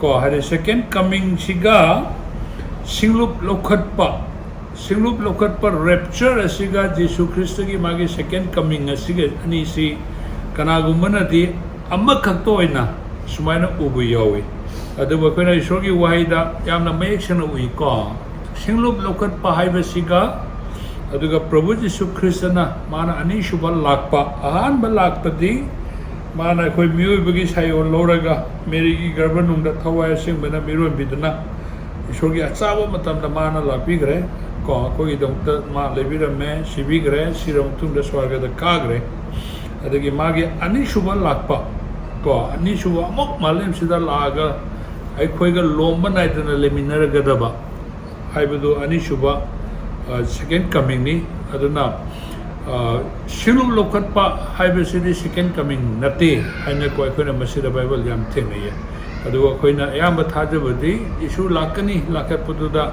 ko hari second coming siga singlup lokhat pa rapture asiga Jesu Christ ki magi second coming asiga ani si kanagumana di amma khakto ina sumaina ubu yawi adu ba koina ishor ki wahida yamna mayek shana ui ko singlup lokhat pa haiba siga aduga Prabhu Jesu Christ na mana ani shubal lakpa ahan ba lakpadi mana koi miu bagi sayo loraga meri ki garba nungda thawai sing bana miru bidna ishor ki achaba matam da mana lakpi gre ko koi dongta ma lebira me sibi gre siram tunda swarga da kagre adagi magi ani shubal lakpa ko ani shuba mok malem sida laga ai koi ga lomba naidana leminara gadaba haibadu ani shuba second coming ni aduna shilum lokhat pa haibasidi second coming nate haina ko akhona masida bible yam thengaya adu akhona ayamba thajabadi isu lakani lakat pududa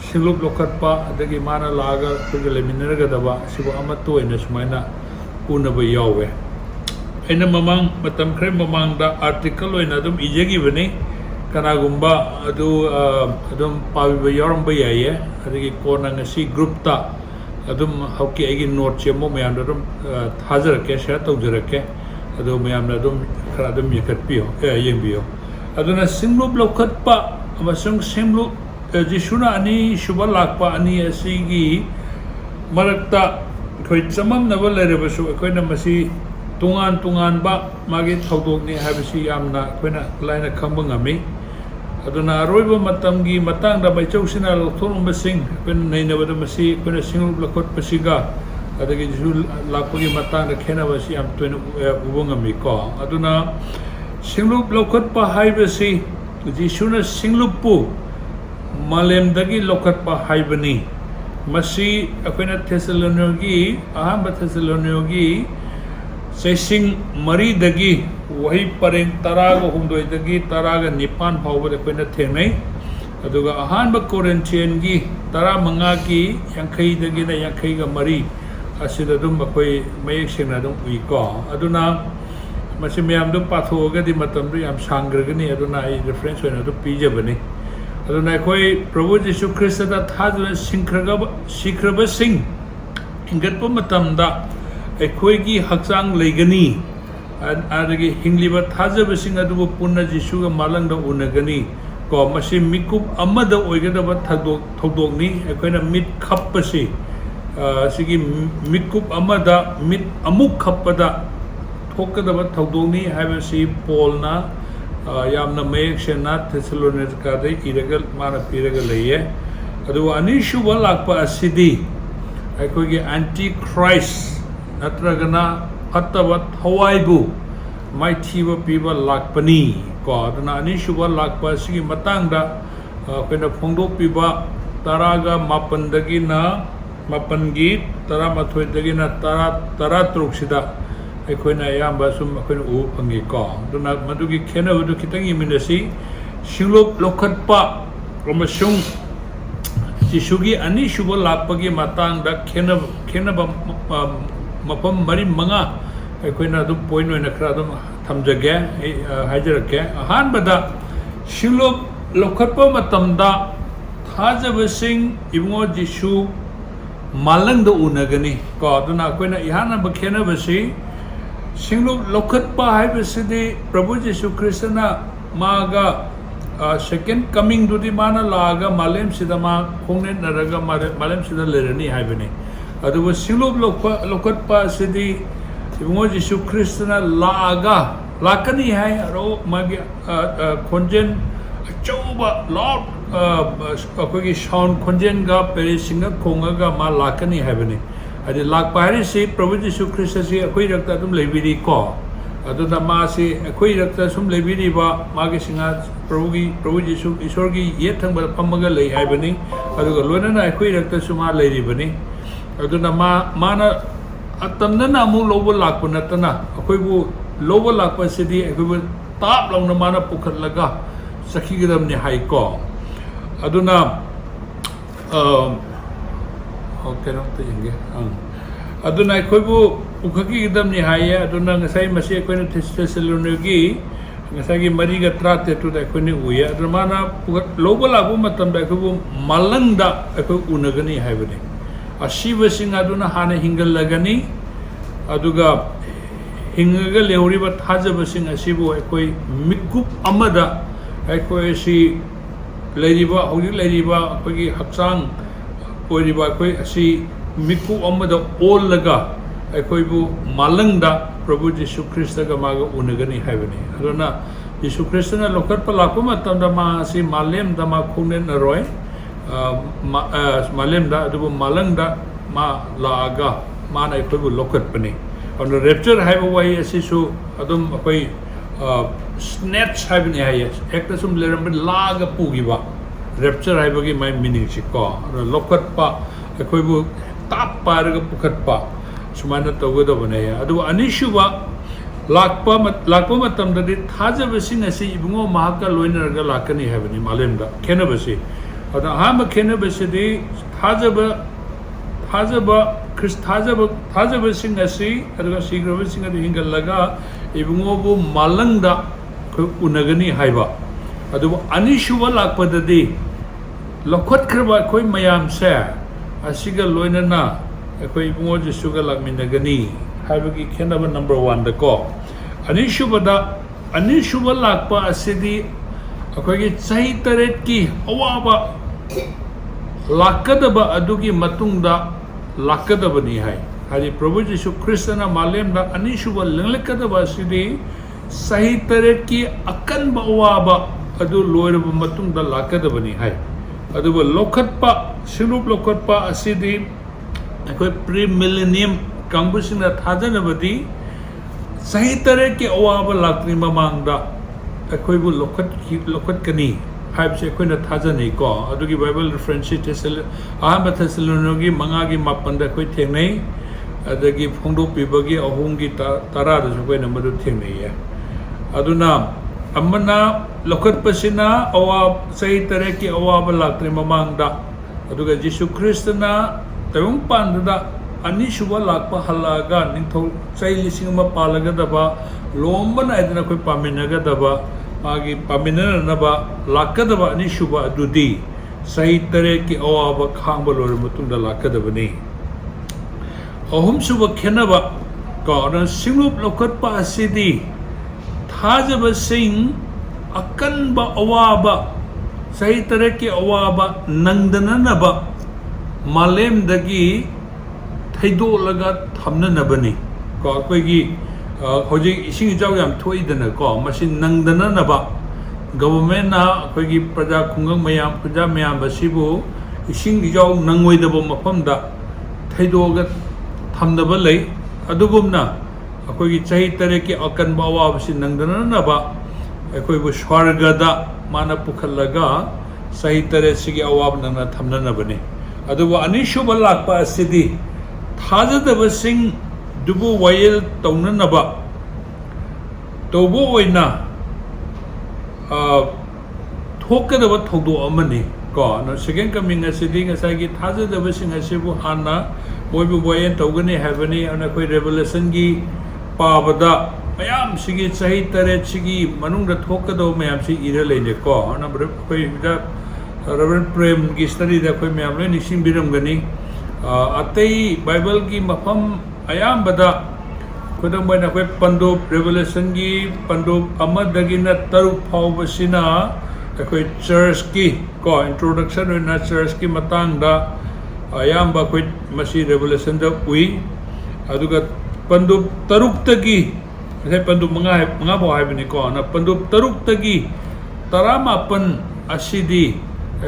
shilum lokhat pa adagi mana laga kugale minaraga daba sibu amato ina sumaina unaba yawe aina mamang matam kre mamang da article oina dum ijegi bani kanagumba adum pawiba yaramba yaye adagi kona ngasi group ta adum hauki agi note chemo mayam dum hajarake share tawjarake adu mayam dum khara dum yakatpiyo yengbiyo aduna singlu lokhat pa amasung singlu jisuna ani shuba lakpa ani asigi marakta khoi chamam nabal lerebasu koina masi tungan ba magi thodok ni habisi yamna koina laina khamba ngami aduna roiba matamgi matang da bai chausinal thorum basing pen nainabada masi pen singul lakot pasiga adagi jul lakpagi matang da khena basi am toina ubongami ko aduna singlup lokot pa haibasi jisuna singlupu malem dagi lokot pa haibani masi akoina Thessaloniki ahamba Thessaloniki sesing mari dagi wahi pareng taraga humdoi dagi taraga nipan phawba koina thengnai aduga ahanba Corinthian gi tara manga ki yankhai dagi na yankhai ga mari asida dum bakoi mayek sengna dum ui ko aduna masi mayam dum pathoga di matam du yam sangragani aduna I reference oina du pijabani aduna koi Prabhu Jesu Christ da thaduna sikraba sing ingatpa matam da ꯑꯩꯈꯣꯏꯒꯤ ꯍꯛꯆꯥꯡ ꯂꯩꯒꯅꯤ ꯑꯗꯒꯤ ꯍꯤꯡꯂꯤꯕ ꯊꯥꯖꯕꯁꯤꯡ ꯑꯗꯨꯕꯨ ꯄꯨꯟꯅ ꯖꯤꯁꯨꯒ ꯃꯥꯂꯪꯗ ꯎꯅꯒꯅꯤ ꯀꯣ ꯃꯁꯤ ꯃꯤꯀꯨꯞ ꯑꯃꯗ ꯑꯣꯏꯒꯗꯕ ꯊꯧꯗꯣꯛꯅꯤ ꯑꯩꯈꯣꯏꯅ ꯃꯤꯠ ꯈꯞꯄꯁꯤ ꯁꯤꯒꯤ ꯃꯤꯀꯨꯞ ꯑꯃꯗ ꯃꯤꯠ ꯑꯃꯨꯛ ꯈꯞꯄꯗ ꯊꯣꯛꯀꯗꯕ ꯊꯧꯗꯣꯛꯅꯤ ꯍꯥꯏꯕꯁꯤ ꯄꯣꯜꯅ ꯌꯥꯝꯅ ꯃꯌꯦꯛ ꯁꯦꯡꯅ ꯊꯦꯁꯥꯂꯣꯅꯤꯀꯥꯗ ꯏꯔꯒ ꯃꯥꯅ ꯄꯤꯔꯒ ꯂꯩꯌꯦ ꯑꯗꯨꯒ ꯑꯅꯤꯁꯨꯕ ꯂꯥꯛꯄ ꯑꯁꯤꯗꯤ ꯑꯩꯈꯣꯏꯒꯤ anti Christ natragana fattaba thawaibu maithiba piba lakpani ko aduna ani shuba lakpa sigi matangda koina phongdok piba taraga mapandagi na mapangi taramathoi dagi na tara truk sida aikoina yamba sum akoina u phangi ko aduna madugi khena udu kitang iminasi singlo lokhatpa amasung jisugi ani shuba lakpagi matangda khena mapam mari manga aikoina du point oina khra dum thamjage haijarake ahanbada shilo lokhatpa matamda thajabasing ibungo Jisu malangda unagani ko aduna akoina ihana bakhena basi shilo lokhatpa haibasidi Prabhu Jesu Krishna maga second coming dudi mana laga malem sidama khongnet naraga malem sida lerani haibani aduba singlup lokhatpa sidi ibungo Jesu Krishna laga lakani hai aro magi khonjen achauba lot akogi sound khonjen ga perisinga khonga ga ma lakani haibani adi lakpa hari si Prabhu Jesu Krishna si akoi rakta dum lebiri ko aduna ma si akoi rakta sum lebiri ba magi singa Prabhu Jesu Ishwar gi yethang ba pamaga lei haibani aduga loinana akoi rakta suma leiri bani aduna mana atamna na mu lobo lakpa natana akoibu lobo lakpa sidi akoibu tap launa mana pukhat laga sakhi gadam ni hai ko aduna okay no te inge aduna akoibu ukhaki gadam ni hai aduna ngasai masi akoina Thessaloniki ngasa gi mari ga trate tu da khoi ni uya adramana loba labu matam da khu malang da khu unagani haibani ashiba sing aduna hana hingal lagani aduga hingaga leuriba thajaba sing asibu khoi mikup amada khoi si leiriba hoji leiriba khoi gi hakchang oiriba khoi asi mikup amada all laga khoi bu malang da प्रभु जीशु ख्रिस्त का मागा उनगनी है बने अरुणा जीशु ख्रिस्त ने लोकत पर लाखों में तब दमा सी मालेम दमा खूने न रोए मालेम दा अदुबो मालंग दा मा लागा मा ना कोई लोकत बने और रेप्चर है वो वही ऐसी सो अदुम कोई स्नैच है बने है एक तो सुम लेरम में लागा पूगी बा रेप्चर है बगी मैं मीनिंग चिको और लोकत पा कोई वो ताप पार का पुखत पा सुमाना तवगदो बने अदु अनिशुवा लाकपा मतमदि थाजबसिंग असि इबुंगो महाका लोइनरगा लाकनी हैबनि मालेमदा खेनबसि अदा हाम खेनबसिदि थाजबसिंग असि अदुगा सिग्रबसिंग अदु हिंगलगा इबुंगो बु मालंगदा उनगनी हाइबा अदु अनिशुवा लाकपददि लखत खरबा कोइ मयाम से असिगा लोइनना अखोई इबुंगो जिसुगा लाकमिनगनी हाइबगी खेनब नंबर 1 दको अनिशुबा लाकपा असिदी अखोई चाहि तरेट की अवाबा लाकदबा अदुगी मतुंगदा लाकदबनी है हादि प्रभु जिसु ख्रिस्टना मालेमदा अनिशुबा लंगलकदबा असिदी चाहि तरेट की अकनबा अवाबा अदु लोइरब मतुंगदा लाकदबनी है अदुबा लोखतपा सिरुप लोखतपा असिदी अखोई प्री मिलेनियम कांगबुसिंग थाजनबदी सही तरह के अवाब लाक्री ममांगदा अखोई बु लोखत कनी हाइबसे अखोइना थाजनै को अदुगी बाइबल रेफरेंस अहम थेसलोनिकी मंगागी मापन अखोई थेंगनै अदगी फोंदोपिबगी अहुंगी तरा दसु कोइना मदु थेंगनै अदुना अमना लोखतपसिना अवाब सही तरह के अवाब लाक्री ममांगदा अदुगा जीसु ख्रिस्टना तयong पांडदा अनिशुबा लाकपा हल्लागा निंथौ चाइ लिसिंग अमा पालगदबा लोम्बन आइदना कोइ पामिनगदबा मागी पामिननबा लाकदबा अनिशुबा अदुदी सही तरह की अवाबा खांबा लोर मतुंगदा लाकदबनी अहुमसुबा खेनबा कौन सिंगुप लोखतपा असिदी थाजबा सिंग अकनबा अवाबा सही तरह की अवाबा नंगदननबा मालेमदगी थैदोलगा थमननबनी को अखोइगी होजिक इसिंग इजाव याम थोइदना को मसिन नंगदननबा गवर्नमेंट ना अखोइगी प्रजा खुंगंग मयाम प्रजा मयाम बसिबु इसिंग इजाव नंगोइदबो मफमदा थैदोगा थमनबा लै अदुगुमना अखोइगी चाहि तरह की अकनबा अवाबसि नंगदननबा अखोइबु स्वर्गदा माना पुखलगा सही तरह सिगी अवाब नंगना थमननबनी अदुबु अनिशुबा लाकपा असिदी थाजदबसिंग दुबु वायल तौननबा तौबो ओइना थोकदबा थौदो अमनी को न सेकेंड कमिंग असिदी ngसागी थाजदबसिंग असिबु हाना मोइबु वायल तौगनी हैबनी अन कोइ रेवलेशन की पाबदा मयाम सिगी सही तरह सिगी मनुंगदा थोकदो मयाम सि इरा लेने को न कोइ रेवरेंड प्रेम की स्टडी दा कोइ मयाम ले निसिंग बिरमगनी अतई बाइबल की मफम अयामबदा खुदम बना कोई पंदुप रेवलेशन की पंदुप अमदगिना तरुक फावबसिना कोई चर्च की को इंट्रोडक्शन होना चर्च की मतांगदा अयामबा कोई मसी रेवलेशन दा उई अदुगा पंदुप तरुक तगी जैसे पंदुप मंगा बो हाइबनी को ना पंदुप तरुक तगी तरामापन असिदी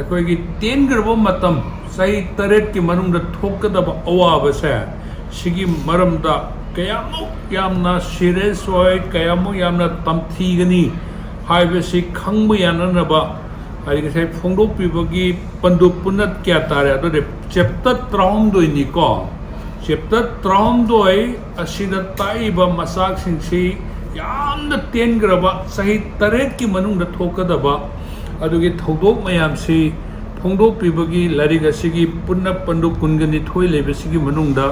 कोई की 10 ग्रबो मतम सही तरेट की मनुंग थोकदब अवाब से सिगी मरमदा कयामु यामना सीरियस होय कयामु यामना तमथीगनी हाइबसि खंग याननबा हाइगसे फोंदोपिबगी पंदु पुनत क्या तारे अदो चैप्टर 32 नि को चैप्टर 32 असिदा ताइबा मसाक सिंसी यामना 10 ग्रबा सही तरेट की मनुंग थोकदबा अदुगी थौदोक मयामसि फोंदोपिबगी लारिग असिगी पुन्ना पंदुप कुनगनि थोइ लेबसिगी मनुंगदा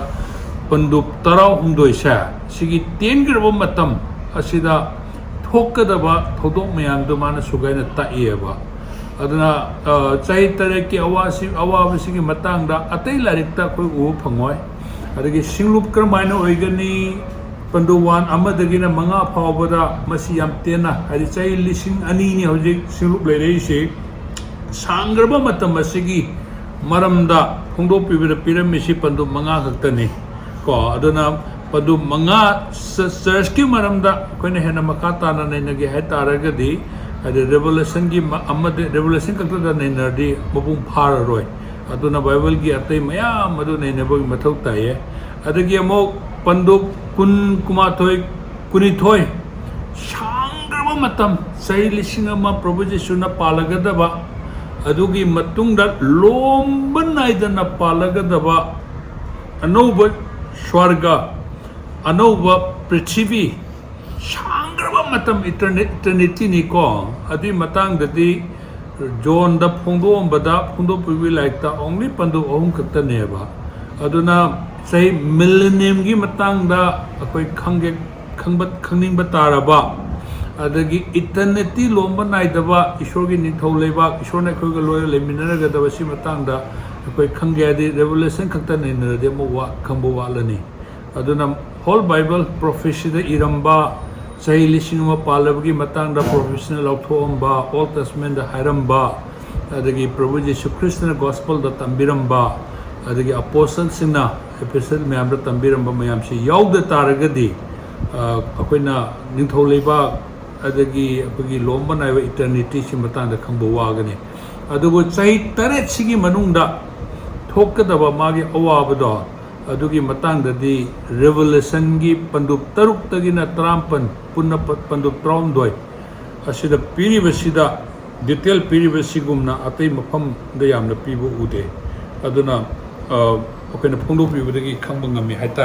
पंदुप 13 सिगी 10 ग्रब मतम असिदा थोकदबा थौदोक मयामदो माना सुगाइना ताइएबा अदुना चाहि तरह की अवाबसिगी मतंगदा अतै लारिकता कोई उ फंगोय अदगी सिंगलुप क्रमाइना ओइगनी पंदु वान अमदगिना मंगा फावबदा मसी याम तेना हरि चाहि लिसिंग अनि नि हौजिक सिंगलुप लेरेइसे सांग्रबा मतम असिगी मरमदा फोंदोपिबदा पिरमिसि पंदु मंगा खक्तने को अदुना पंदु मंगा चर्च की मरमदा कोइना हेना मखा ताना नैनगे है तारगदी अदे रेवलेशन की रेवलेशन कक्तदा नैनरदी मपुंग फाररोय अदुना बाइबल की अतै मयाम अदु नैनबगी मथौ ताये अदगी अमो पंदु कुन कुमाथोय कुनिथोय सांग्रबा मतम सही लिसिंग अमा प्रभु जिसुना पालगदबा अदुगी मतुंगदा लोम्बन नाइदना पालगदबा अनौब स्वर्ग अनौब पृथ्वी सांग्रबा मतम इटर्निटी निको अदि मतंगददी जोन द फोंदोंबदा फोंदोपिबि लाइकता ओनली पंदु अहुम खक्तनेबा अदुना सही मिलेनियम की मतंगदा अखोय खंगे खंगनिंग तारबा अदगी इटर्निटी लोम्बा नाइदबा ईश्वर की निथौ लेबा ईश्वर ने खोय लोय लेमिनरगदबा सि मतंगदा अखोय खंगे दि रेवलेशन खक्ता नैनरदे मो वा खंबो वालनी अदुना होल बाइबल प्रोफेसी द इरंबा सही लिसिंग मा पालबगी मतंगदा प्रोफेशनल लौथोंबा ओल्ड टेस्टमेंट द हायरंबा अदगी प्रभु यीशु ख्रिस्ट ने गॉस्पेल द तंबिरंबा अदगी अपोस्टल सिंगना एपिसोड मैम द तंबिरंबा मैम से याउद तारगदी अखोयना निथौ लेबा अदगी अखोगी लोम्बा नाइबा इटर्निटी सि मतंगदा खंबो वागनी अदुगो चाहि तरेट सिगी मनुंगदा थोकदबा मागी अवाबदो अदुगी मतंगददी रेवलेशन की पंदुप तरुक तगिना तरामपन पुन्ना पंदुप त्रौमदोय असिदा पीरिबसिदा डिटेल पीरिबसिगुमना अतै मफम द यामना पीबो उदे अदुना अखोयना फोंदोपिबदगी खंबा ngami हाइता